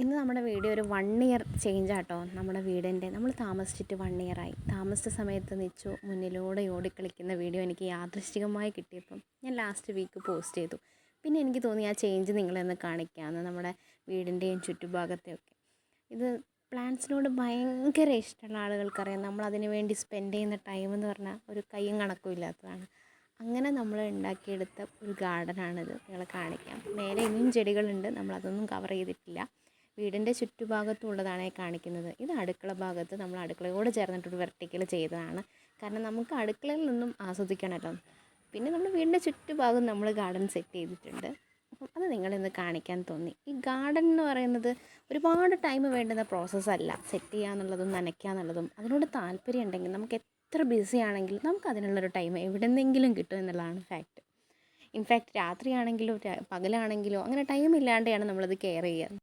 ഇന്ന് നമ്മുടെ വീഡിയോ ഒരു 1 ഇയർ ചേഞ്ച് ആട്ടോ. നമ്മുടെ വീടിൻ്റെ നമ്മൾ താമസിച്ചിട്ട് 1 ഇയറായി. താമസിച്ച സമയത്ത് നിച്ചു മുന്നിലൂടെ ഓടിക്കളിക്കുന്ന വീഡിയോ എനിക്ക് യാദൃശ്ചികമായി കിട്ടിയപ്പം ഞാൻ ലാസ്റ്റ് വീക്ക് പോസ്റ്റ് ചെയ്തു. പിന്നെ എനിക്ക് തോന്നി ആ ചേഞ്ച് നിങ്ങളെ ഒന്ന് കാണിക്കാമെന്ന്, നമ്മുടെ വീടിൻ്റെയും ചുറ്റുഭാഗത്തെയൊക്കെ. ഇത് പ്ലാന്റ്സിനോട് ഭയങ്കര ഇഷ്ടമുള്ള ആളുകൾക്കറിയാം, നമ്മൾ അതിന് വേണ്ടി സ്പെൻഡ് ചെയ്യുന്ന ടൈം എന്ന് പറഞ്ഞാൽ ഒരു കയ്യും കണക്കും ഇല്ലാത്തതാണ്. അങ്ങനെ നമ്മൾ ഉണ്ടാക്കിയെടുത്ത ഒരു ഗാർഡനാണിത്. നിങ്ങളെ കാണിക്കാം. മേലെ ഇനിയും ചെടികളുണ്ട്, നമ്മളതൊന്നും കവർ ചെയ്തിട്ടില്ല. വീടിൻ്റെ ചുറ്റുഭാഗത്തും ഉള്ളതാണ് കാണിക്കുന്നത്. ഇത് അടുക്കള ഭാഗത്ത് നമ്മൾ അടുക്കളയോട് ചേർന്നിട്ടൊരു വെർട്ടിക്കൽ ചെയ്തതാണ്. കാരണം നമുക്ക് അടുക്കളയിൽ നിന്നും ആസ്വദിക്കണമല്ലോ. പിന്നെ നമ്മുടെ വീടിൻ്റെ ചുറ്റുഭാഗം നമ്മൾ ഗാർഡൻ സെറ്റ് ചെയ്തിട്ടുണ്ട്. അപ്പം അത് നിങ്ങളിന്ന് കാണിക്കാൻ തോന്നി. ഈ ഗാർഡൻ എന്ന് പറയുന്നത് ഒരുപാട് ടൈം വേണ്ടുന്ന പ്രോസസ്സല്ല. സെറ്റ് ചെയ്യുക എന്നുള്ളതും നനയ്ക്കുക എന്നുള്ളതും അതിനോട് താല്പര്യം ഉണ്ടെങ്കിൽ നമുക്ക് എത്ര ബിസി ആണെങ്കിലും നമുക്ക് അതിനുള്ളൊരു ടൈം എവിടെ നിന്നെങ്കിലും കിട്ടും എന്നുള്ളതാണ് ഫാക്റ്റ്. ഇൻഫാക്റ്റ് രാത്രിയാണെങ്കിലോ പകലാണെങ്കിലോ അങ്ങനെ ടൈം ഇല്ലാതെയാണ് നമ്മളത് കെയർ ചെയ്യുക.